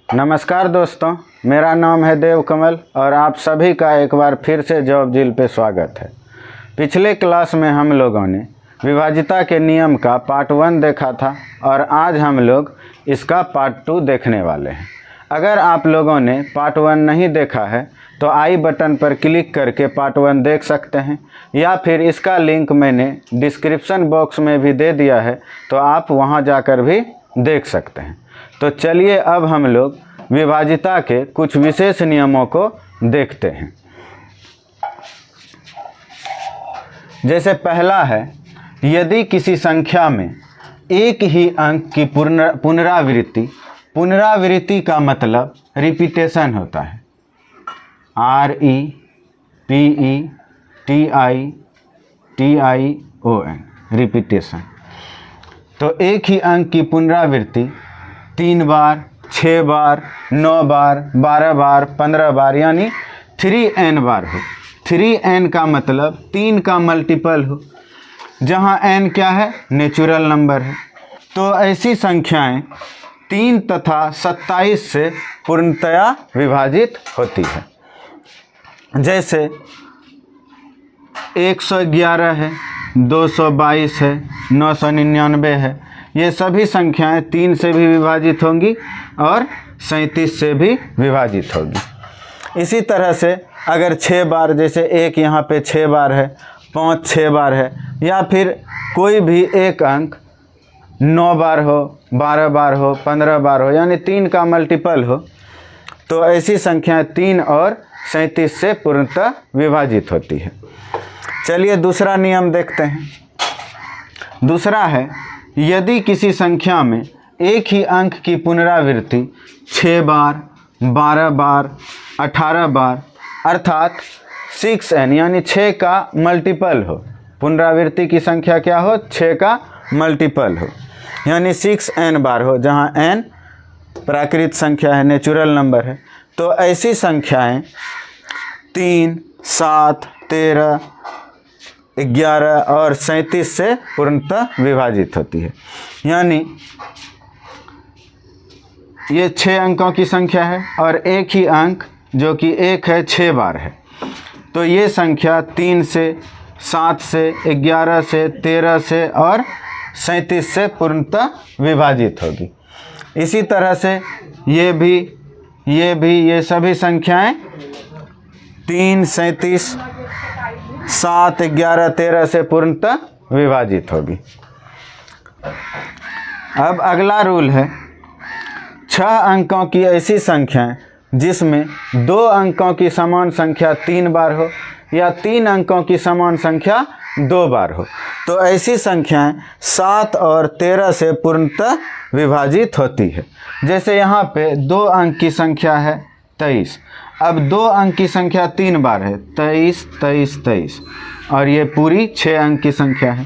नमस्कार दोस्तों, मेरा नाम है देव कमल और आप सभी का एक बार फिर से जॉब जिल पे स्वागत है। पिछले क्लास में हम लोगों ने विभाजिता के नियम का पार्ट 1 देखा था और आज हम लोग इसका पार्ट 2 देखने वाले हैं। अगर आप लोगों ने पार्ट 1 नहीं देखा है तो आई बटन पर क्लिक करके पार्ट 1 देख सकते हैं या फिर इसका लिंक मैंने डिस्क्रिप्शन बॉक्स में भी दे दिया है, तो आप वहां जाकर भी देख सकते हैं। तो चलिए अब हम लोग विभाजिता के कुछ विशेष नियमों को देखते हैं। जैसे पहला है, यदि किसी संख्या में एक ही अंक की पुनरावृत्ति का मतलब रिपीटेशन होता है। REPETITION repetition. तो एक ही अंक की पुनरावृत्ति 3 बार, 6 बार, 9 बार, 12 बार, 15 बार यानी 3n बार हो। 3n का मतलब 3 का मल्टीपल हो, जहाँ n क्या है, नेचुरल नंबर है। तो ऐसी संख्याएं 3 तथा 27 से पूर्णतया विभाजित होती है। जैसे 111 है, 222 है, 999 है। ये सभी संख्याएं 3 से भी विभाजित होंगी और 37 से भी विभाजित होगी। इसी तरह से अगर 6 बार, जैसे एक यहाँ पे 6 बार है, 5 6 बार है, या फिर कोई भी एक अंक 9 बार हो, 12 बार हो, 15 बार हो, यानी 3 का मल्टीपल हो, तो ऐसी संख्याएं 3 और 37 से पूर्णतः विभाजित होती है। चलिए दूसरा नियम देखते हैं। दूसरा है, यदि किसी संख्या में एक ही अंक की पुनरावृत्ति 6 बार, 12 बार, 18 बार अर्थात 6n यानी 6 का मल्टीपल हो, पुनरावृत्ति की संख्या क्या हो, 6 का मल्टीपल हो, यानी 6n बार हो, जहाँ n प्राकृत संख्या है, नेचुरल नंबर है, तो ऐसी संख्याएं 3, 7, 13, 11 और 37 से पूर्णतः विभाजित होती है। यानी ये 6 अंकों की संख्या है और एक ही अंक जो कि 1 है 6 बार है, तो ये संख्या 3 से, 7 से, 11 से, 13 से और 37 से पूर्णतः विभाजित होगी। इसी तरह से ये सभी संख्याएं 3, 37, 7, 11, 13 से पूर्णतः विभाजित होगी। अब अगला रूल है, 6 अंकों की ऐसी संख्याएं जिसमें 2 अंकों की समान संख्या 3 बार हो या 3 अंकों की समान संख्या 2 बार हो, तो ऐसी संख्याएं 7 और 13 से पूर्णतः विभाजित होती है। जैसे यहाँ पे 2 अंक की संख्या है 23, अब 2 अंक की संख्या 3 बार है, 23, 23, 23, और ये पूरी 6 अंक की संख्या है,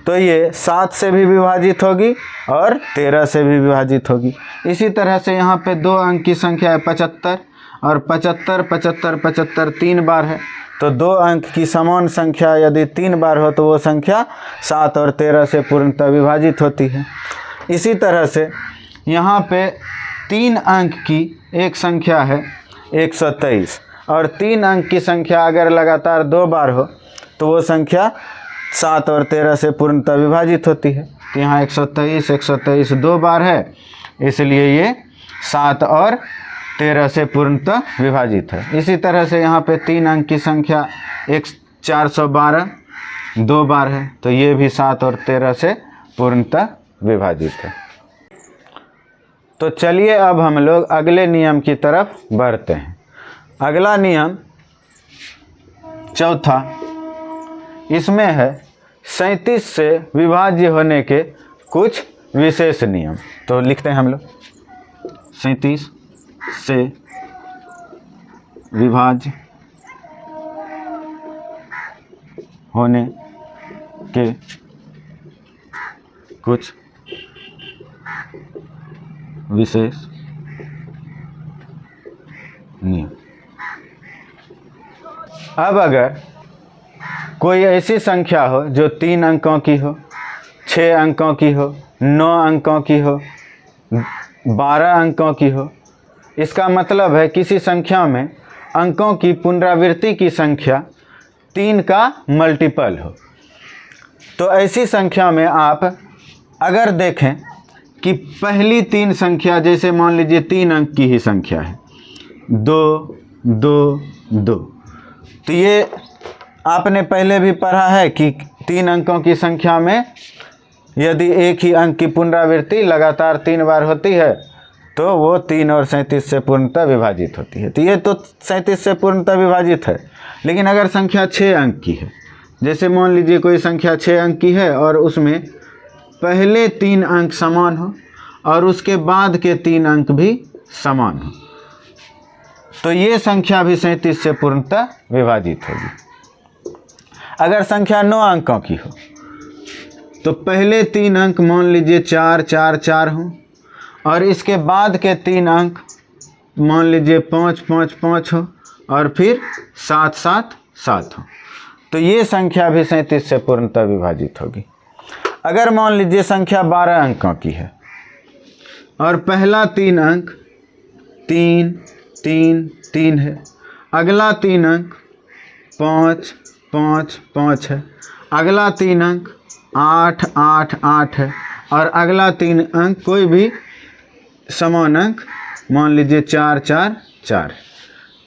तो ये 7 से भी विभाजित होगी और 13 से भी विभाजित होगी। इसी तरह से यहाँ पे 2 अंक की संख्या है 75 और 75, 75, 75 3 बार है, तो 2 अंक की समान संख्या यदि 3 बार हो तो वो संख्या 7 और 13 से पूर्णतः विभाजित होती है। इसी तरह से यहाँ पे 3 अंक की एक संख्या है 123 और 3 अंक की संख्या अगर लगातार 2 बार हो तो वो संख्या 7 और 13 से पूर्णतः विभाजित होती है। तो यहाँ 123 2 बार है, इसलिए ये 7 और 13 से पूर्णतः विभाजित है। इसी तरह से यहाँ पे 3 अंक की संख्या 412 2 बार है, तो ये भी 7 और 13 से पूर्णतः विभाजित है। तो चलिए अब हम लोग अगले नियम की तरफ बढ़ते हैं। अगला नियम चौथा, इसमें है 37 से विभाज्य होने के कुछ विशेष नियम। तो लिखते हैं हम लोग, 37 से विभाज्य होने के कुछ विशेष नियम। अब अगर कोई ऐसी संख्या हो जो 3 अंकों की हो, 6 अंकों की हो, 9 अंकों की हो, 12 अंकों की हो, इसका मतलब है किसी संख्या में अंकों की पुनरावृत्ति की संख्या 3 का मल्टीपल हो। तो ऐसी संख्या में आप अगर देखें कि पहली 3 संख्या, जैसे मान लीजिए 3 अंक की ही संख्या है 2 2 2, तो ये आपने पहले भी पढ़ा है कि 3 अंकों की संख्या में यदि एक ही अंक की पुनरावृत्ति लगातार 3 बार होती है तो वो 3 और 37 से पूर्णतः विभाजित होती है। तो ये तो 37 से पूर्णतः विभाजित है। लेकिन अगर संख्या 6 अंक की है, जैसे मान लीजिए कोई संख्या 6 अंक की है और उसमें पहले 3 अंक समान हो और उसके बाद के 3 अंक भी समान हो, तो ये संख्या भी 37 से पूर्णतः विभाजित होगी। अगर संख्या 9 अंकों की हो तो पहले 3 अंक मान लीजिए 4 4 4 हों और इसके बाद के 3 अंक मान लीजिए 5 5 5 हो और फिर 7 7 7 हो, तो ये संख्या भी 37 से पूर्णतः विभाजित होगी। अगर मान लीजिए संख्या 12 अंकों की है और पहला 3 अंक 3 3 3 है, अगला 3 अंक 5 5 5 है, अगला 3 अंक 8 8 8 है और अगला 3 अंक कोई भी समान अंक मान लीजिए 4 4 4 है,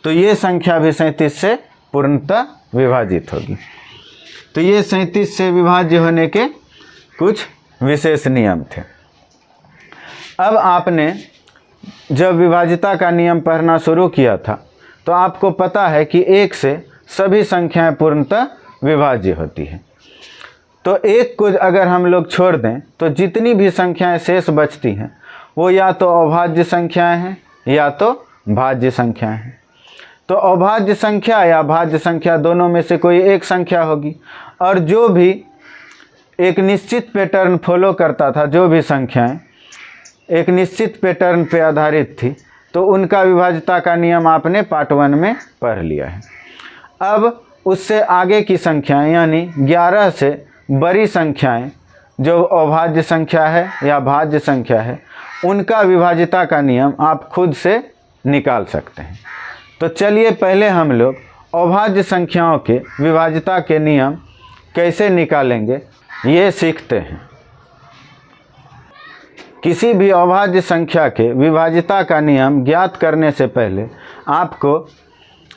तो ये संख्या भी 37 से पूर्णतः विभाजित होगी। तो ये 37 से विभाज्य होने के कुछ विशेष नियम थे। अब आपने जब विभाज्यता का नियम पढ़ना शुरू किया था तो आपको पता है कि 1 से सभी संख्याएं पूर्णतः विभाज्य होती हैं। तो 1 को अगर हम लोग छोड़ दें तो जितनी भी संख्याएं शेष बचती हैं वो या तो अभाज्य संख्याएं हैं या तो भाज्य संख्याएं हैं। तो अभाज्य संख्या या भाज्य संख्या दोनों में से कोई एक संख्या होगी, और जो भी एक निश्चित पैटर्न फॉलो करता था, जो भी संख्याएं एक निश्चित पैटर्न पे आधारित थी, तो उनका विभाज्यता का नियम आपने पार्ट 1 में पढ़ लिया है। अब उससे आगे की संख्याएं यानी 11 से बड़ी संख्याएं जो अभाज्य संख्या है या भाज्य संख्या है, उनका विभाज्यता का नियम आप खुद से निकाल सकते हैं। तो चलिए पहले हम लोग अभाज्य संख्याओं के विभाज्यता के नियम कैसे निकालेंगे ये सीखते हैं। किसी भी अभाज्य संख्या के विभाज्यता का नियम ज्ञात करने से पहले आपको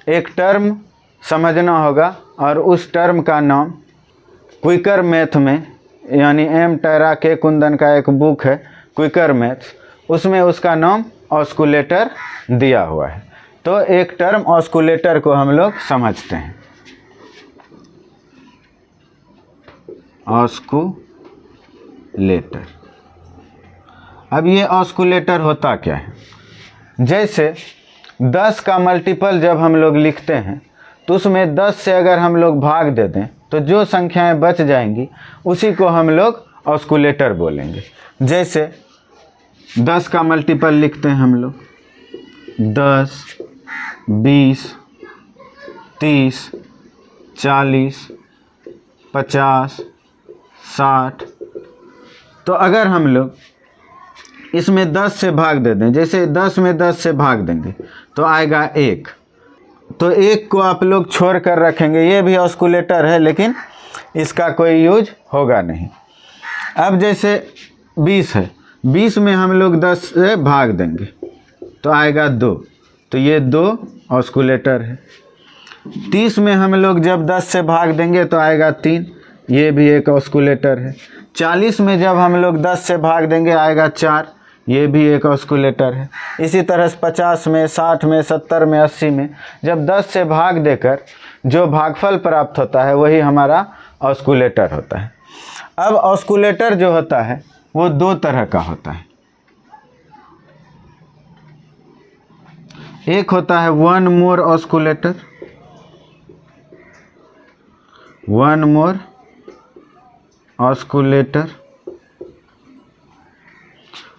एक टर्म समझना होगा, और उस टर्म का नाम क्विकर मैथ में यानी एम टैरा के कुंदन का एक बुक है क्विकर मैथ्स, उसमें उसका नाम ऑस्कुलेटर दिया हुआ है। तो एक टर्म ऑस्कुलेटर को हम लोग समझते हैं। ऑस्कुलेटर, अब ये ऑस्कुलेटर होता क्या है? जैसे 10 का मल्टीपल जब हम लोग लिखते हैं तो उसमें 10 से अगर हम लोग भाग दे दें तो जो संख्याएं बच जाएंगी उसी को हम लोग ऑस्कुलेटर बोलेंगे। जैसे 10 का मल्टीपल लिखते हैं हम लोग 10 20 30 40 50 60, तो अगर हम लोग इसमें 10 से भाग दे दें, जैसे 10 में 10 से भाग देंगे तो आएगा 1, तो 1 को आप लोग छोड़ कर रखेंगे, ये भी ऑस्कुलेटर है लेकिन इसका कोई यूज होगा नहीं। अब जैसे 20 है, 20 में हम लोग 10 से भाग देंगे तो आएगा 2, तो ये 2 ऑस्कुलेटर है। 30 में हम लोग जब 10 से भाग देंगे तो आएगा 3, ये भी एक ऑस्कुलेटर है। 40 में जब हम लोग 10 से भाग देंगे आएगा 4, ये भी एक ऑस्कुलेटर है। इसी तरह से 50 में 60 में 70 में 80 में जब 10 से भाग देकर जो भागफल प्राप्त होता है वही हमारा ऑस्कुलेटर होता है। अब ऑस्कुलेटर जो होता है वो 2 तरह का होता है। एक होता है वन मोर ऑस्कुलेटर, वन मोर ऑस्कुलेटर,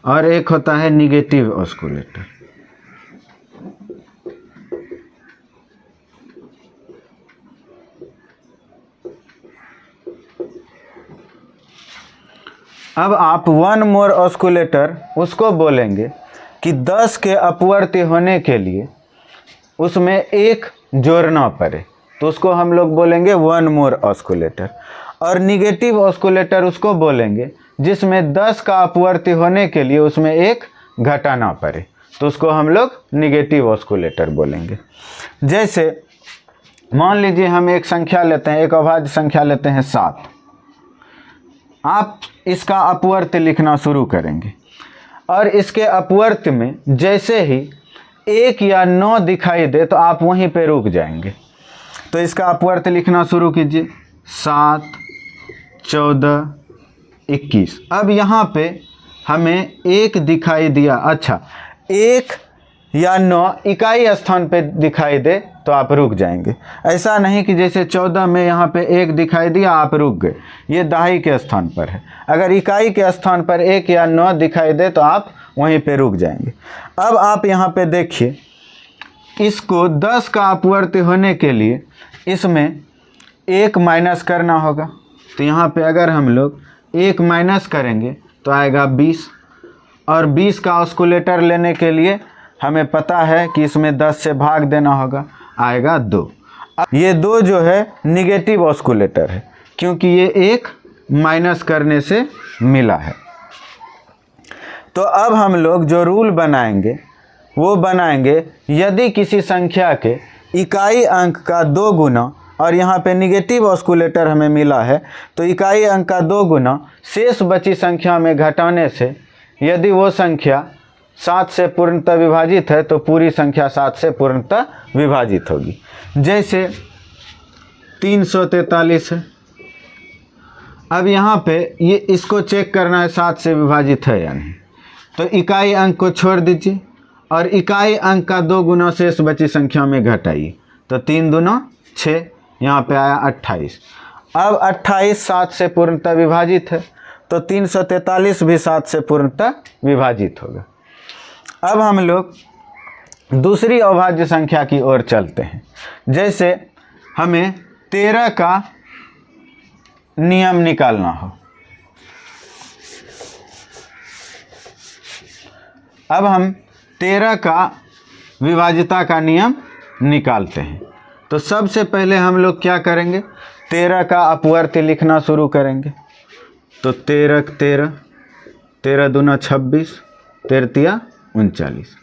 और एक होता है निगेटिव ऑस्कुलेटर। अब आप वन मोर ऑस्कुलेटर उसको बोलेंगे कि 10 के अपवर्ती होने के लिए उसमें एक जोड़ना पड़े, तो उसको हम लोग बोलेंगे वन मोर ऑस्कुलेटर। और निगेटिव ऑस्कुलेटर उसको बोलेंगे जिसमें 10 का अपवर्ती होने के लिए उसमें एक घटाना पड़े, तो उसको हम लोग निगेटिव ऑस्कुलेटर बोलेंगे। जैसे मान लीजिए हम एक संख्या लेते हैं, एक अभाज्य संख्या लेते हैं 7। आप इसका अपवर्त लिखना शुरू करेंगे और इसके अपवर्त में जैसे ही 1 या 9 दिखाई दे तो आप वहीं पे रुक जाएंगे। तो इसका अपवर्त लिखना शुरू कीजिए, 7, 14, 21। अब यहाँ पे हमें 1 दिखाई दिया, अच्छा 1 या 9 इकाई स्थान पे दिखाई दे तो आप रुक जाएंगे। ऐसा नहीं कि जैसे 14 में यहाँ पे 1 दिखाई दिया आप रुक गए, ये दहाई के स्थान पर है। अगर इकाई के स्थान पर 1 या 9 दिखाई दे तो आप वहीं पे रुक जाएंगे। अब आप यहाँ पे देखिए, इसको 10 का अपवर्ती होने के लिए इसमें 1 माइनस करना होगा। तो यहाँ पे अगर हम लोग 1 माइनस करेंगे तो आएगा 20, और 20 का ऑस्कुलेटर लेने के लिए हमें पता है कि इसमें 10 से भाग देना होगा, आएगा 2। अब ये 2 जो है निगेटिव ऑस्कुलेटर है, क्योंकि ये 1 माइनस करने से मिला है। तो अब हम लोग जो रूल बनाएंगे वो बनाएंगे, यदि किसी संख्या के इकाई अंक का 2 गुना, और यहाँ पे निगेटिव ऑस्कुलेटर हमें मिला है, तो इकाई अंक का 2 गुना शेष बची संख्या में घटाने से यदि वो संख्या 7 से पूर्णतः विभाजित है तो पूरी संख्या 7 से पूर्णतः विभाजित होगी। जैसे 343 है। अब यहाँ पे ये इसको चेक करना है 7 से विभाजित है या नहीं, तो इकाई अंक को छोड़ दीजिए और इकाई अंक का 2 गुना शेष बची संख्या में घटाइए, तो 3 दूना 6, यहाँ पे आया 28। अब 28 7 से पूर्णतः विभाजित है, तो 343 भी 7 से पूर्णतः विभाजित होगा। अब हम लोग दूसरी अभाज्य संख्या की ओर चलते हैं। जैसे हमें 13 का नियम निकालना हो। अब हम 13 का विभाज्यता का नियम निकालते हैं। तो सबसे पहले हम लोग क्या करेंगे, 13 का अपवर्ती लिखना शुरू करेंगे। तो 13 13, 13 दूना 26, 13 तिया 39।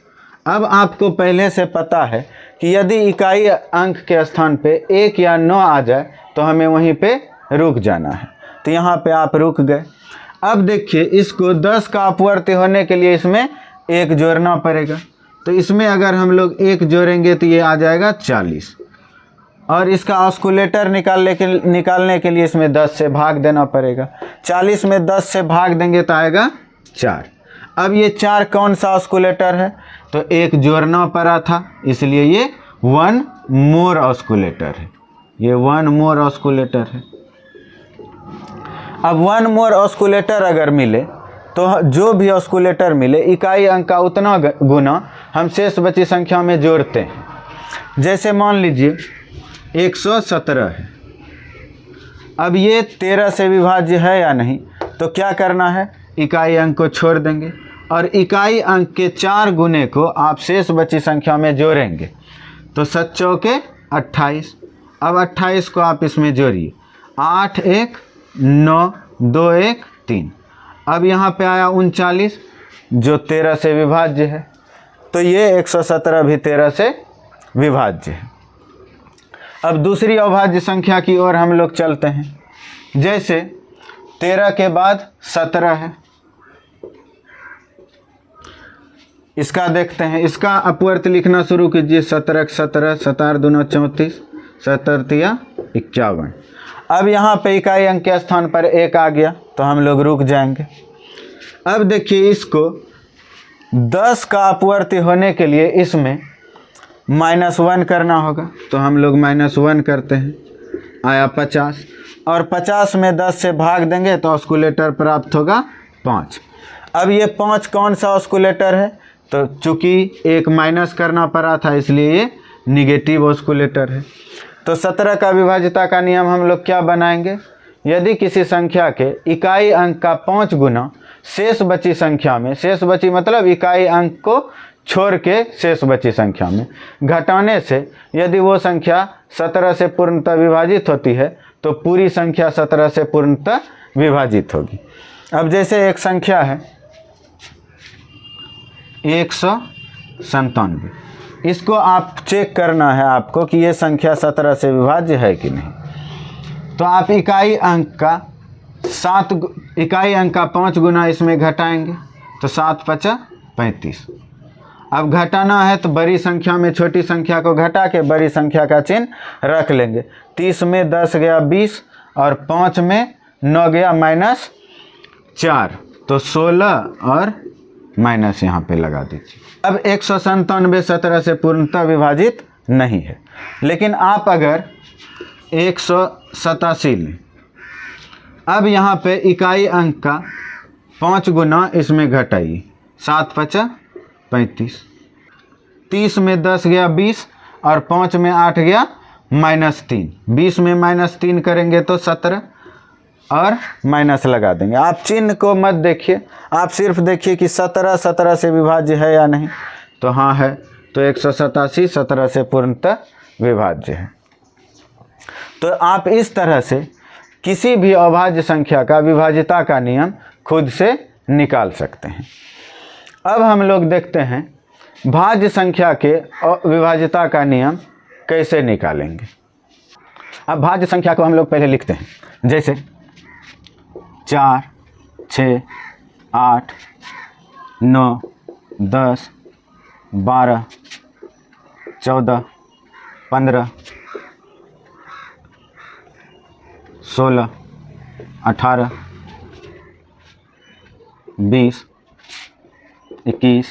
अब आपको पहले से पता है कि यदि इकाई अंक के स्थान पे 1 या 9 आ जाए तो हमें वहीं पे रुक जाना है, तो यहाँ पे आप रुक गए। अब देखिए, इसको 10 का अपवर्ती होने के लिए इसमें 1 जोड़ना पड़ेगा, तो इसमें अगर हम लोग 1 जोड़ेंगे तो ये आ जाएगा 40, और इसका ऑस्कुलेटर निकालने के लिए इसमें 10 से भाग देना पड़ेगा। 40 में 10 से भाग देंगे तो आएगा 4। अब ये 4 कौन सा ऑस्कुलेटर है, तो 1 जोड़ना पड़ा था, इसलिए ये 1 मोर ऑस्कुलेटर है, ये 1 मोर ऑस्कुलेटर है। अब 1 मोर ऑस्कुलेटर अगर मिले तो जो भी ऑस्कुलेटर मिले इकाई अंक का उतना गुना हम शेष बची संख्या में जोड़ते हैं। जैसे मान लीजिए 117 है। अब ये 13 से विभाज्य है या नहीं, तो क्या करना है, इकाई अंक को छोड़ देंगे और इकाई अंक के 4 गुने को आप शेष बची संख्या में जोड़ेंगे, तो 7 चौके 28। अब 28 को आप इसमें जोड़िए, 8 1 9 2 1 3। अब यहाँ पे आया 39 जो 13 से विभाज्य है, तो ये 117 भी 13 से विभाज्य है। अब दूसरी अभाज्य संख्या की ओर हम लोग चलते हैं। जैसे 13 के बाद 17 है, इसका देखते हैं। इसका अपवर्त लिखना शुरू कीजिए, 17 17, 17 दूना 34, 17 तिया 51। अब यहाँ पे इकाई अंक के स्थान पर 1 आ गया तो हम लोग रुक जाएंगे। अब देखिए, इसको 10 का अपवर्ती होने के लिए इसमें -1 करना होगा, तो हम लोग -1 करते हैं, आया 50, और 50 में 10 से भाग देंगे तो ऑस्कुलेटर प्राप्त होगा 5। अब ये 5 कौन सा ऑस्कुलेटर है, तो चूँकि 1 माइनस करना पड़ा था इसलिए ये निगेटिव ऑस्कुलेटर है। तो 17 का विभाज्यता का नियम हम लोग क्या बनाएंगे, यदि किसी संख्या के इकाई अंक का 5 गुना शेष बची संख्या में, शेष बची मतलब इकाई अंक को छोड़ के शेष बची संख्या में घटाने से यदि वो संख्या 17 से पूर्णतः विभाजित होती है तो पूरी संख्या 17 से पूर्णतः विभाजित होगी। अब जैसे एक संख्या है 197, इसको आप चेक करना है आपको कि ये संख्या 17 से विभाज्य है कि नहीं। तो आप इकाई अंक का 5 गुना इसमें घटाएंगे तो 7 5 35। अब घटाना है तो बड़ी संख्या में छोटी संख्या को घटा के बड़ी संख्या का चिन्ह रख लेंगे। 30 में 10 गया 20 और 5 में 9 गया -4, तो 16 और माइनस यहाँ पे लगा दीजिए। अब 197 17 से पूर्णतः विभाजित नहीं है, लेकिन आप अगर 187 लें, अब यहाँ पे इकाई अंक का 5 गुना इसमें घटाइए, 7 5 35। 30 में 10 गया 20 और 5 में 8 गया -3। 20 में -3 करेंगे तो 17 और माइनस लगा देंगे। आप चिन्ह को मत देखिए, आप सिर्फ देखिए कि 17 17 से विभाज्य है या नहीं। तो हाँ है, तो 187 17 से पूर्णतः विभाज्य है। तो आप इस तरह से किसी भी अभाज्य संख्या का विभाज्यता का नियम खुद से निकाल सकते हैं। अब हम लोग देखते हैं भाज्य संख्या के विभाज्यता का नियम कैसे निकालेंगे। अब भाज्य संख्या को हम लोग पहले लिखते हैं, जैसे 4 6 8 9 10 12 14 15 16 18 20 21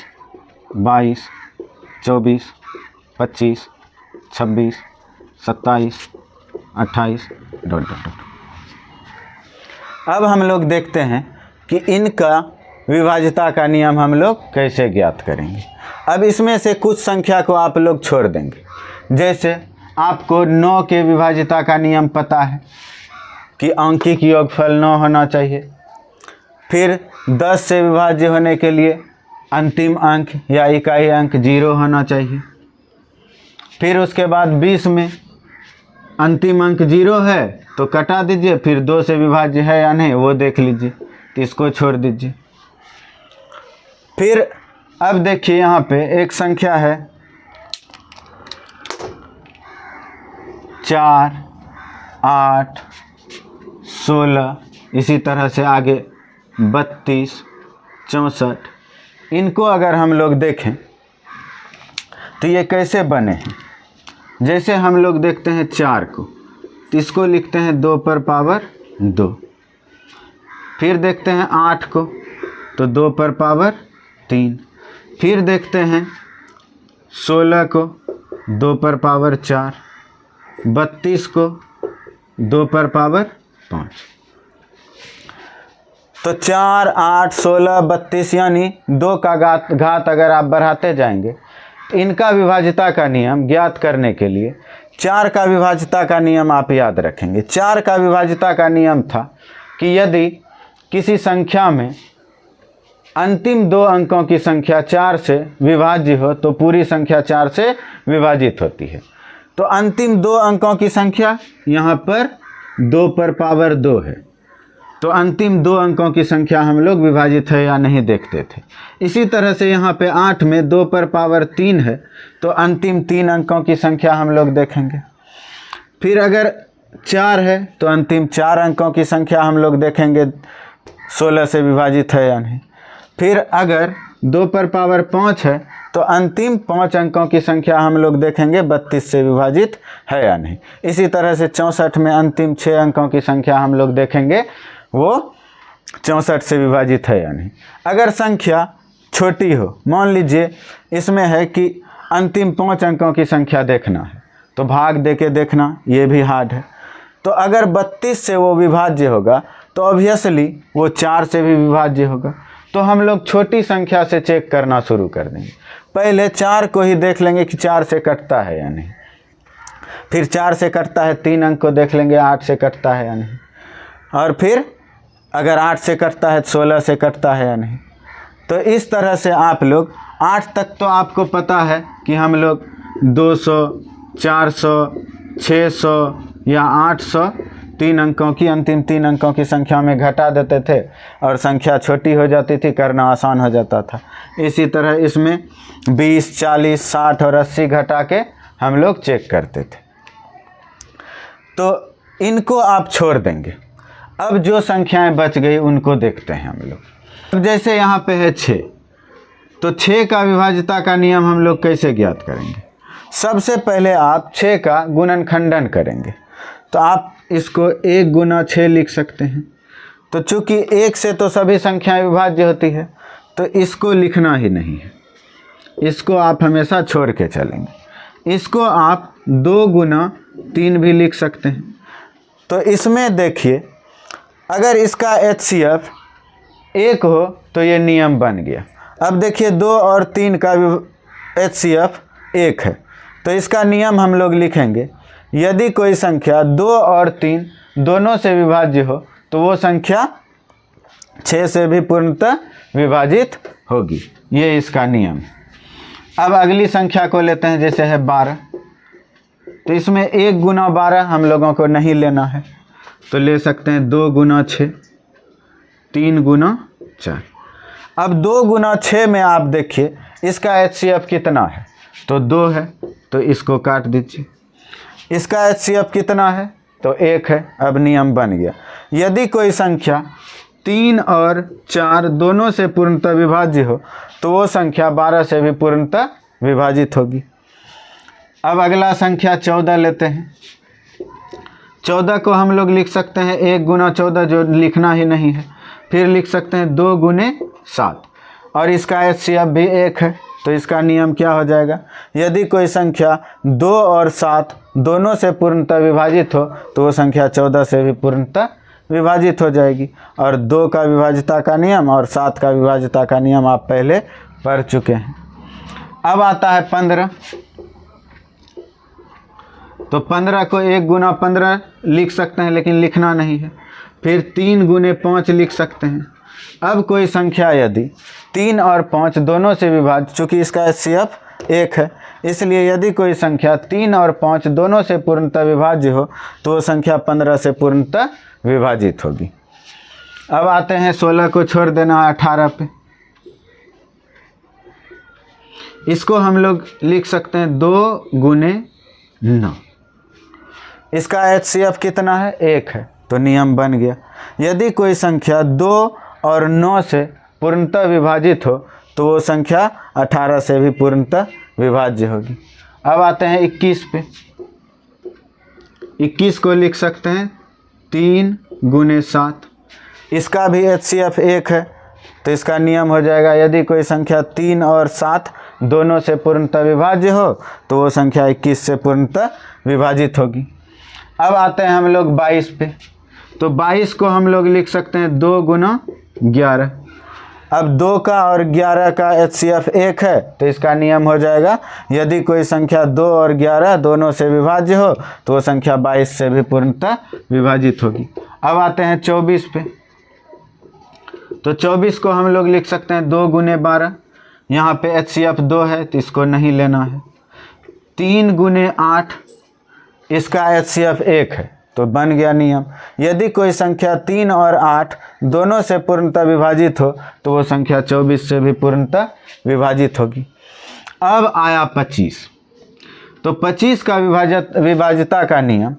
22 24 25 26 27 28 ... अब हम लोग देखते हैं कि इनका विभाज्यता का नियम हम लोग कैसे ज्ञात करेंगे। अब इसमें से कुछ संख्या को आप लोग छोड़ देंगे। जैसे आपको 9 के विभाज्यता का नियम पता है कि आंकिक योगफल 9 होना चाहिए। फिर 10 से विभाज्य होने के लिए अंतिम अंक या इकाई अंक 0 होना चाहिए। फिर उसके बाद 20 में अंतिम अंक 0 है तो कटा दीजिए, फिर 2 से विभाज्य है या नहीं वो देख लीजिए, तो इसको छोड़ दीजिए। फिर अब देखिए यहाँ पे एक संख्या है 4 8 16, इसी तरह से आगे 32 64। इनको अगर हम लोग देखें तो ये कैसे बने हैं। जैसे हम लोग देखते हैं 4 को, तो इसको लिखते हैं 2 पर पावर 2। फिर देखते हैं 8 को, तो 2 पर पावर 3। फिर देखते हैं 16 को, 2 पर पावर 4। 32 को 2 पर पावर 5। तो 4 8 16 32 यानी 2 का घात अगर आप बढ़ाते जाएंगे तो इनका विभाज्यता का नियम ज्ञात करने के लिए 4 का विभाज्यता का नियम आप याद रखेंगे। 4 का विभाज्यता का नियम था कि यदि किसी संख्या में अंतिम 2 अंकों की संख्या 4 से विभाज्य हो तो पूरी संख्या 4 से विभाजित होती है। तो अंतिम 2 अंकों की संख्या यहाँ पर 2 पर पावर 2 है, तो अंतिम 2 अंकों की संख्या हम लोग विभाजित है या नहीं देखते थे। इसी तरह से यहाँ पे 8 में 2 पर पावर 3 है, तो अंतिम 3 अंकों की संख्या हम लोग देखेंगे। फिर अगर 4 है तो अंतिम 4 अंकों की संख्या हम लोग देखेंगे 16 से विभाजित है या नहीं। फिर अगर 2 पर पावर 5 है तो अंतिम 5 अंकों की संख्या हम लोग देखेंगे 32 से विभाजित है या नहीं। इसी तरह से 64 में अंतिम 6 अंकों की संख्या हम लोग देखेंगे वो 64 से विभाजित है या नहीं। अगर संख्या छोटी हो, मान लीजिए इसमें है कि अंतिम 5 अंकों की संख्या देखना है तो भाग दे के देखना, ये भी हार्ड है। तो अगर 32 से वो विभाज्य होगा तो ऑब्वियसली वो 4 से भी विभाज्य होगा। तो हम लोग छोटी संख्या से चेक करना शुरू कर देंगे। पहले 4 को ही देख लेंगे कि 4 से कटता है या नहीं। फिर 4 से कटता है 3 अंक को देख लेंगे 8 से कटता है या नहीं। और फिर अगर 8 से कटता है तो 16 से कटता है या नहीं। तो इस तरह से आप लोग 8 तक तो आपको पता है कि हम लोग 200, 400, 600 या 800 3 अंकों की, अंतिम 3 अंकों की संख्या में घटा देते थे और संख्या छोटी हो जाती थी, करना आसान हो जाता था। इसी तरह इसमें 20, 40, 60 और 80 घटा के हम लोग चेक करते थे। तो इनको आप छोड़ देंगे। अब जो संख्याएं बच गई उनको देखते हैं हम लोग। अब जैसे यहाँ पे है 6, तो 6 का विभाज्यता का नियम हम लोग कैसे ज्ञात करेंगे? सबसे पहले आप 6 का गुणनखंडन करेंगे। तो आप इसको 1 गुना 6 लिख सकते हैं। तो चूंकि 1 से तो सभी संख्याएं विभाज्य होती है, तो इसको लिखना ही नहीं है, इसको आप हमेशा छोड़ के चलेंगे। इसको आप 2 गुना 3 भी लिख सकते हैं। तो इसमें देखिए, अगर इसका HCF 1 हो तो ये नियम बन गया। अब देखिए 2 और 3 का HCF 1 है, तो इसका नियम हम लोग लिखेंगे, यदि कोई संख्या 2 और 3 दोनों से विभाज्य हो तो वो संख्या 6 से भी पूर्णतः विभाजित होगी। ये इसका नियम। अब अगली संख्या को लेते हैं, जैसे है 12। तो इसमें 1 गुना 12 हम लोगों को नहीं लेना है, तो ले सकते हैं 2 गुना 6, 3 गुना 4। अब 2 गुना 6 में आप देखिए इसका HCF कितना है, तो 2 है, तो इसको काट दीजिए। इसका HCF कितना है, तो 1 है। अब नियम बन गया, यदि कोई संख्या 3 और 4 दोनों से पूर्णतः विभाज्य हो तो वो संख्या 12 से भी पूर्णतः विभाजित होगी। अब अगला संख्या 14 लेते हैं। 14 को हम लोग लिख सकते हैं 1 गुना 14, जो लिखना ही नहीं है। फिर लिख सकते हैं 2 गुने 7, और इसका HCF भी 1 है, तो इसका नियम क्या हो जाएगा, यदि कोई संख्या 2 और 7 दोनों से पूर्णतः विभाजित हो तो वो संख्या 14 से भी पूर्णतः विभाजित हो जाएगी। और 2 का विभाज्यता का नियम और 7 का विभाज्यता का नियम आप पहले पढ़ चुके हैं। अब आता है 15। तो 15 को 1 गुना 15 लिख सकते हैं, लेकिन लिखना नहीं है। फिर 3 गुने 5 लिख सकते हैं। अब कोई संख्या यदि 3 और 5 दोनों से विभाज्य, चूँकि इसका HCF 1 है, इसलिए यदि कोई संख्या 3 और 5 दोनों से पूर्णतः विभाज्य हो तो वो संख्या 15 से पूर्णतः विभाजित होगी। अब आते हैं 16 को छोड़ देना 18 पे। इसको हम लोग लिख सकते हैं 2 गुने 9। इसका HCF कितना है, 1 है, तो नियम बन गया, यदि कोई संख्या 2 और 9 से पूर्णतः विभाजित हो तो वो संख्या 18 से भी पूर्णतः विभाज्य होगी। अब आते हैं 21 पे। 21 को लिख सकते हैं 3 गुने 7। इसका भी HCF 1 है, तो इसका नियम हो जाएगा, यदि कोई संख्या 3 और 7 दोनों से पूर्णतः विभाज्य हो तो वो संख्या 21 से पूर्णतः विभाजित होगी। अब आते हैं हम लोग 22 पे। तो 22 को हम लोग लिख सकते हैं 2 गुना 11। अब 2 का और 11 का HCF 1 है, तो इसका नियम हो जाएगा, यदि कोई संख्या 2 और 11 दोनों से विभाज्य हो तो वो संख्या 22 से भी पूर्णतः विभाजित होगी। अब आते हैं 24 पे। तो 24 को हम लोग लिख सकते हैं 2 गुने 12। यहाँ पे HCF 2 है, तो इसको नहीं लेना है। 3 गुने 8, इसका HCF 1 है, तो बन गया नियम, यदि कोई संख्या 3 और 8 दोनों से पूर्णतः विभाजित हो तो वो संख्या 24 से भी पूर्णतः विभाजित होगी। अब आया 25। तो 25 का विभाज्यता का नियम,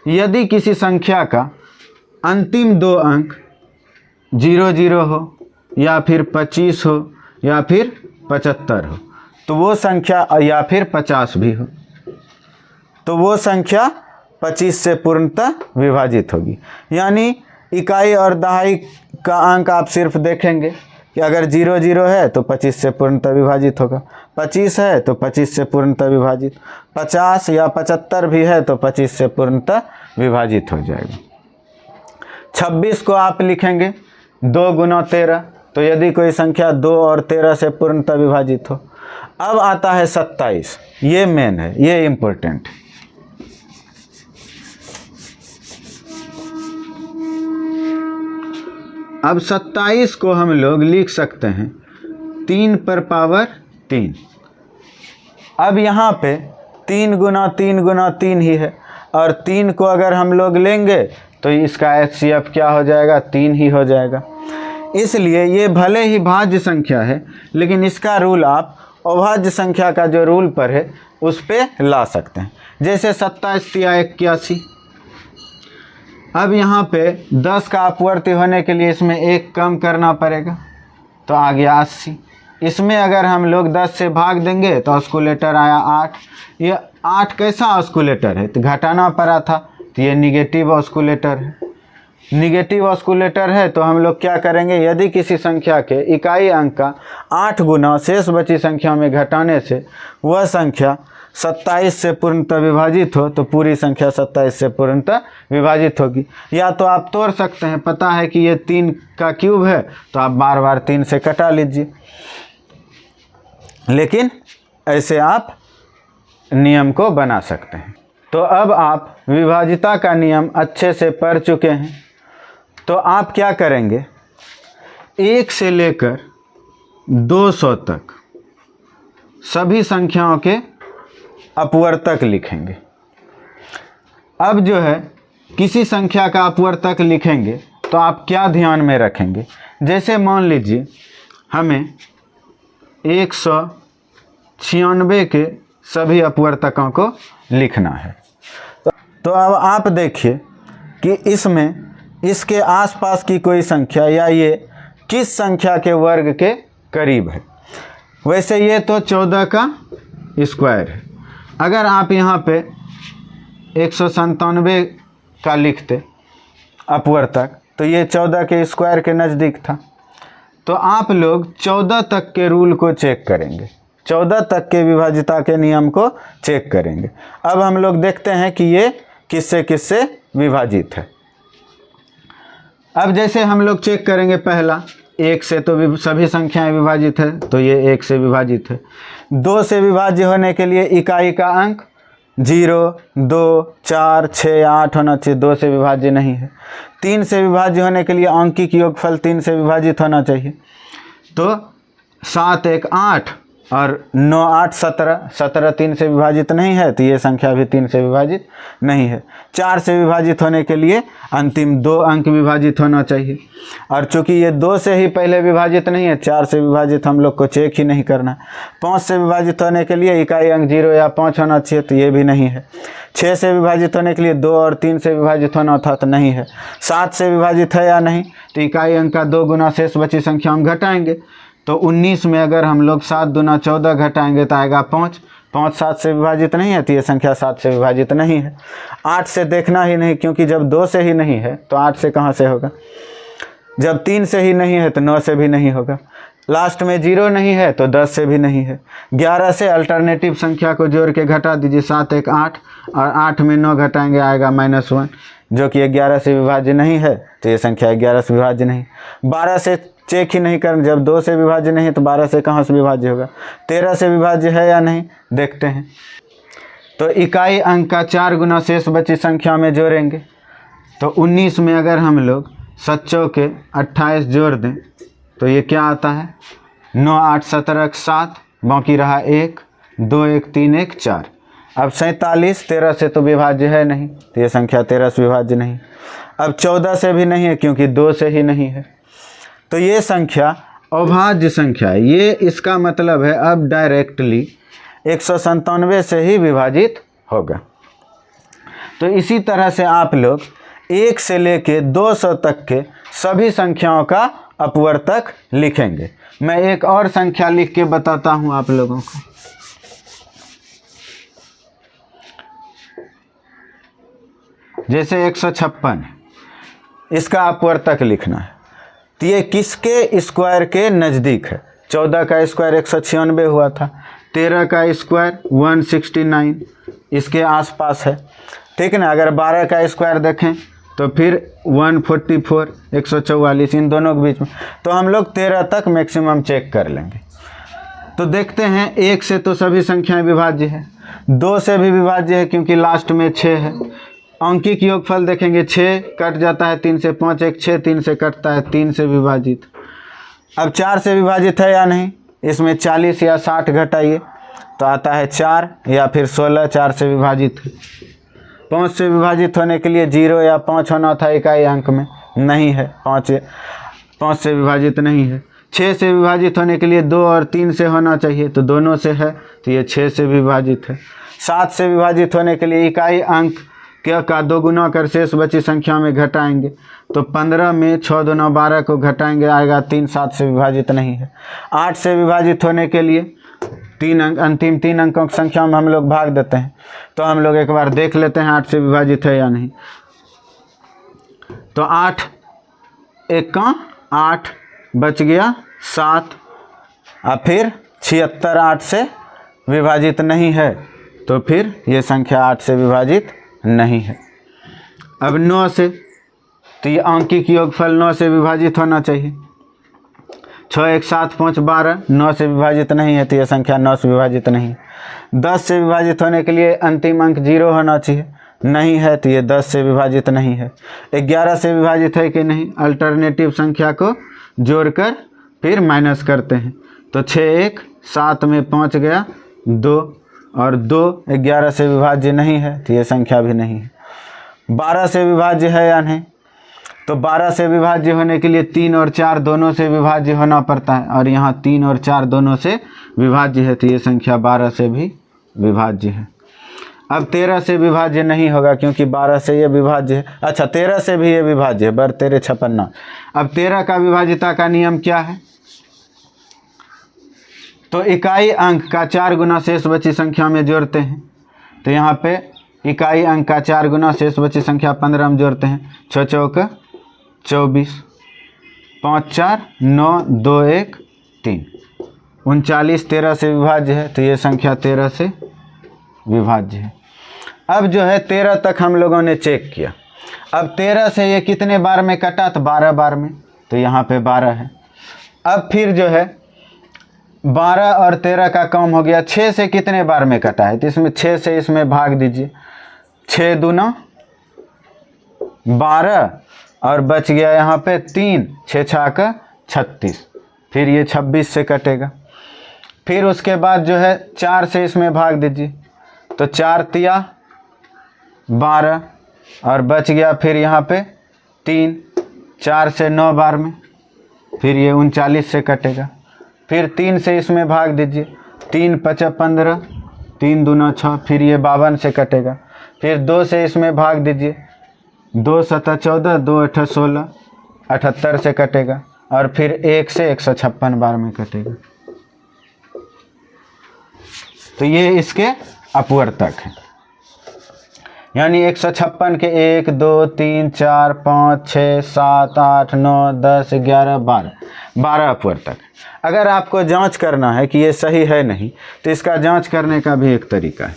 यदि किसी संख्या का अंतिम 2 अंक 00 हो या फिर 25 हो या फिर 75 हो तो वो संख्या, या फिर 50 भी हो, तो वो संख्या 25 से पूर्णतः विभाजित होगी। यानी इकाई और दहाई का अंक आप सिर्फ देखेंगे कि अगर 00 है तो 25 से पूर्णतः विभाजित होगा, 25 है तो 25 से पूर्णतः विभाजित, 50 या 75 भी है तो 25 से पूर्णतः विभाजित हो जाएगा। 26 को आप लिखेंगे 2 गुना 13। तो यदि कोई संख्या 2 और 13 से पूर्णतः विभाजित हो। अब आता है 27। ये मेन है, ये इम्पोर्टेंट है। अब 27 को हम लोग लिख सकते हैं 3 पर पावर 3। अब यहाँ पे 3 गुना 3 गुना 3 ही है, और 3 को अगर हम लोग लेंगे तो इसका HCF क्या हो जाएगा, 3 ही हो जाएगा। इसलिए ये भले ही भाज्य संख्या है, लेकिन इसका रूल आप अभाज्य संख्या का जो रूल पर है उस पर ला सकते हैं। जैसे 27 तिया 81। अब यहाँ पे 10 का अपवर्ती होने के लिए इसमें 1 कम करना पड़ेगा, तो आ गया 80। इसमें अगर हम लोग 10 से भाग देंगे तो ऑस्कुलेटर आया 8। ये 8 कैसा ऑस्कुलेटर है, तो घटाना पड़ा था, तो ये निगेटिव ऑस्कुलेटर है। निगेटिव ऑस्कुलेटर है तो हम लोग क्या करेंगे, यदि किसी संख्या के इकाई अंक का 8 गुना शेष बची संख्या में घटाने से वह संख्या 27 से पूर्णतः विभाजित हो, तो पूरी संख्या 27 से पूर्णतः विभाजित होगी। या तो आप तोड़ सकते हैं, पता है कि ये 3 का क्यूब है, तो आप बार बार 3 से कटा लीजिए, लेकिन ऐसे आप नियम को बना सकते हैं। तो अब आप विभाजिता का नियम अच्छे से पढ़ चुके हैं, तो आप क्या करेंगे, 1 से लेकर 200 तक सभी संख्याओं के अपवर्तक लिखेंगे। अब जो है किसी संख्या का अपवर्तक लिखेंगे तो आप क्या ध्यान में रखेंगे, जैसे मान लीजिए हमें 196 के सभी अपवर्तकों को लिखना है, तो अब आप देखिए कि इसमें इसके आसपास की कोई संख्या या ये किस संख्या के वर्ग के करीब है। वैसे ये तो 14 का स्क्वायर है। अगर आप यहाँ पे 197 का लिखते अपवर्तक, तो ये 14 के स्क्वायर के नज़दीक था। तो आप लोग 14 तक के रूल को चेक करेंगे, 14 तक के विभाजिता के नियम को चेक करेंगे। अब हम लोग देखते हैं कि ये किससे किससे विभाजित है। अब जैसे हम लोग चेक करेंगे, पहला 1 से तो सभी संख्याएं विभाजित है, तो ये 1 से विभाजित है। 2 से विभाज्य होने के लिए इकाई का अंक 0, 2, 4, 6, 8 होना चाहिए, 2 से विभाज्य नहीं है। 3 से विभाज्य होने के लिए अंकिक योगफल 3 से विभाजित होना चाहिए, तो 7, 1, 8 और 9, 8, 17, 17 3 से विभाजित नहीं है, तो ये संख्या भी 3 से विभाजित नहीं है। 4 से विभाजित होने के लिए अंतिम 2 अंक विभाजित होना चाहिए, और चूंकि ये 2 से ही पहले विभाजित नहीं है, 4 से विभाजित हम लोग को चेक ही नहीं करना। 5 से विभाजित होने के लिए इकाई अंक 0 या 5 होना चाहिए, तो ये भी नहीं है। 6 से विभाजित होने के लिए 2 और 3 से विभाजित होना था, तो नहीं है। 7 से विभाजित है या नहीं, तो इकाई अंक का 2 गुना शेष बची संख्या हम घटाएंगे, तो 19 में अगर हम लोग 7 दूना 14 घटाएंगे तो आएगा 5। 5 7 से विभाजित नहीं है, तो ये संख्या 7 से विभाजित नहीं है। 8 से देखना ही नहीं, क्योंकि जब 2 से ही नहीं है तो 8 से कहाँ से होगा। जब 3 से ही नहीं है तो 9 से भी नहीं होगा। लास्ट में 0 नहीं है तो 10 से भी नहीं है। 11 से अल्टरनेटिव संख्या को जोड़ के घटा दीजिए, 7 1 8, और 8 में 9 घटाएंगे आएगा -1, जो कि 11 से विभाज्य नहीं है, तो ये संख्या 11 से विभाज्य नहीं। 12 से चेक ही नहीं कर, जब 2 से विभाज्य नहीं तो 12 से कहाँ से विभाज्य होगा। 13 से विभाज्य है या नहीं, देखते हैं। तो इकाई अंक का 4 गुना शेष बची संख्या में जोड़ेंगे, तो 19 में अगर हम लोग 7 के 28 जोड़ दें तो ये क्या आता है, 9 8 17 7, बाकी रहा 1 2 1 3 1 4। अब 47 13 से तो विभाज्य है नहीं, तो ये संख्या 13 से विभाज्य नहीं। अब 14 से भी नहीं है, क्योंकि 2 से ही नहीं है, तो ये संख्या अभाज्य संख्या है। ये इसका मतलब है अब डायरेक्टली 197 से ही विभाजित होगा। तो इसी तरह से आप लोग 1 से लेके 200 तक के सभी संख्याओं का अपवर्तक लिखेंगे। मैं एक और संख्या लिख के बताता हूँ आप लोगों को। जैसे 156, इसका अपवर्तक लिखना है, तो ये किसके स्क्वायर के नज़दीक है। 14 का स्क्वायर 196 हुआ था, 13 का स्क्वायर 169 इसके आसपास है, ठीक है ना। अगर 12 का स्क्वायर देखें तो फिर 144 144 इन दोनों के बीच में, तो हम लोग 13 तक मैक्सिमम चेक कर लेंगे। तो देखते हैं, 1 से तो सभी संख्याएं विभाज्य है, 2 से भी विभाज्य है क्योंकि लास्ट में 6 है, अंकिक योगफल देखेंगे 6 कट जाता है 3 से, 5 1 6, 3 से कटता है 3 से विभाजित। अब 4 से विभाजित है या नहीं, इसमें 40 या 60 घटाइए तो आता है 4 या फिर 16, 4 से विभाजित है। 5 से विभाजित होने के लिए 0 या 5 होना था इकाई अंक में, नहीं है, 5 से विभाजित नहीं है। 6 से विभाजित होने के लिए 2 और 3 से होना चाहिए, तो दोनों से है तो ये 6 से विभाजित है। 7 से विभाजित होने के लिए इकाई अंक का 2 गुना कर शेष बची संख्या में घटाएंगे, तो 15 में 6 दूना 12 को घटाएंगे, आएगा 3, 7 से विभाजित नहीं है। 8 से विभाजित होने के लिए 3 अंक, अंतिम 3 अंकों की संख्या में हम लोग भाग देते हैं, तो हम लोग एक बार देख लेते हैं 8 से विभाजित है या नहीं। तो 8 1 8 बच गया 7, और फिर 76 8 से विभाजित नहीं है, तो फिर ये संख्या 8 से विभाजित नहीं है। अब 9 से, तो ये अंकिक योगफल 9 से विभाजित होना चाहिए। 6 1 7 5 12, 9 से विभाजित नहीं है तो यह संख्या 9 से विभाजित नहीं है। 10 से विभाजित होने के लिए अंतिम अंक 0 होना चाहिए, नहीं है तो ये 10 से विभाजित नहीं है। 11 से विभाजित है कि नहीं, अल्टरनेटिव संख्या को जोड़कर फिर माइनस करते हैं, तो 6 1 7 में 5 गया 2, और 2 11 से विभाज्य नहीं है तो ये संख्या भी नहीं है। 12 से विभाज्य है या नहीं, तो 12 से विभाज्य होने के लिए 3 और 4 दोनों से विभाज्य होना पड़ता है, और यहाँ 3 और 4 दोनों से विभाज्य है, तो ये संख्या 12 से भी विभाज्य है। अब 13 से विभाज्य नहीं होगा क्योंकि 12 से ये विभाज्य है। अच्छा, 13 से भी ये विभाज्य है, बर 13 56। अब 13 का विभाज्यता का नियम क्या है, तो इकाई अंक का 4 गुना शेष बची संख्या में जोड़ते हैं, तो यहाँ पे इकाई अंक का 4 गुना शेष बची संख्या 15 में जोड़ते हैं। 6 चौक 24, 5 4 9 2 1 3, 39 13 से विभाज्य है, तो ये संख्या 13 से विभाज्य है। अब जो है 13 तक हम लोगों ने चेक किया। अब 13 से ये कितने बार में कटा, तो 12 बार में, तो यहाँ पे 12 है। अब फिर जो है 12 और 13 का कम हो गया, 6 से कितने बार में कटा है, तो इसमें 6 से इसमें भाग दीजिए, 6 दूना 12 और बच गया यहाँ पे 3, 6 6 36, फिर ये 26 से कटेगा। फिर उसके बाद जो है 4 से इसमें भाग दीजिए, तो 4 तिया 12 और बच गया फिर यहाँ पे 3, 4 से 9 बार में, फिर ये 39 से कटेगा। फिर 3 से इसमें भाग दीजिए, 3 5 15, 3 दूना 6, फिर ये 52 से कटेगा। फिर 2 से इसमें भाग दीजिए, 2 7 14, 2 8 16, 78 से कटेगा, और फिर 1 से 156 बार में कटेगा। तो ये इसके अपवर्तक है, यानी 156 के 1 2 3 4 5 6 7 8 9 10 11 12 अपवर्तक। अगर आपको जांच करना है कि ये सही है नहीं, तो इसका जांच करने का भी एक तरीका है।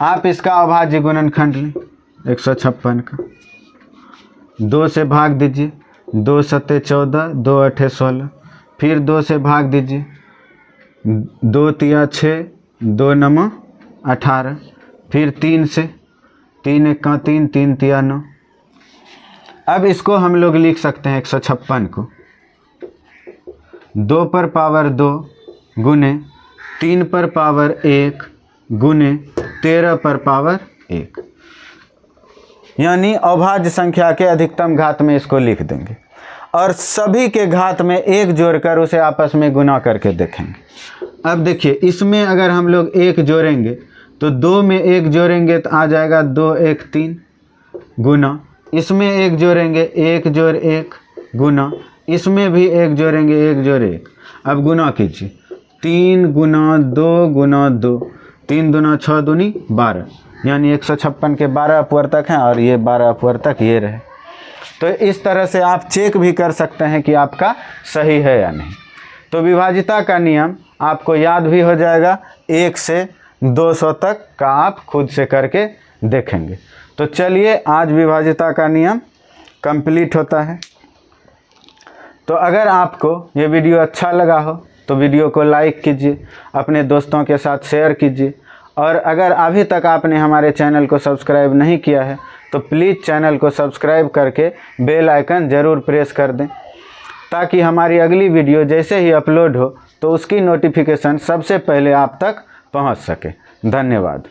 आप इसका अभाज्य गुणनखंड लें 156 का, 2 से भाग दीजिए, 2 7 14, 2 8 16, फिर 2 से भाग दीजिए, 2 तिया 6, 2 9 18, फिर 3 से, 3 1 3, 3 तिया 9। अब इसको हम लोग लिख सकते हैं 156 को 2 पर पावर 2 गुने 3 पर पावर 1 गुने 13 पर पावर 1, यानी अभाज्य संख्या के अधिकतम घात में इसको लिख देंगे, और सभी के घात में 1 जोड़कर उसे आपस में गुना करके देखेंगे। अब देखिए, इसमें अगर हम लोग 1 जोड़ेंगे तो 2 में 1 जोड़ेंगे तो आ जाएगा 2 1 3 गुना, इसमें 1 जोड़ेंगे 1 जोड़ 1 गुना, इसमें भी 1 जोड़ेंगे 1 जोड़ 1। अब गुना कीजिए, 3 गुना 2 गुना 2, 3 दूना 6 दूनी 12, यानी 156 के 12 अपवर्तक हैं, और ये 12 अपवर्तक ये रहे। तो इस तरह से आप चेक भी कर सकते हैं कि आपका सही है या नहीं। तो विभाजिता का नियम आपको याद भी हो जाएगा, 1 से 200 तक का आप खुद से करके देखेंगे। तो चलिए, आज विभाजिता का नियम कंप्लीट होता है। तो अगर आपको ये वीडियो अच्छा लगा हो तो वीडियो को लाइक कीजिए, अपने दोस्तों के साथ शेयर कीजिए, और अगर अभी तक आपने हमारे चैनल को सब्सक्राइब नहीं किया है तो प्लीज़ चैनल को सब्सक्राइब करके बेल आइकन ज़रूर प्रेस कर दें, ताकि हमारी अगली वीडियो जैसे ही अपलोड हो तो उसकी नोटिफिकेशन सबसे पहले आप तक पहुंच सके। धन्यवाद।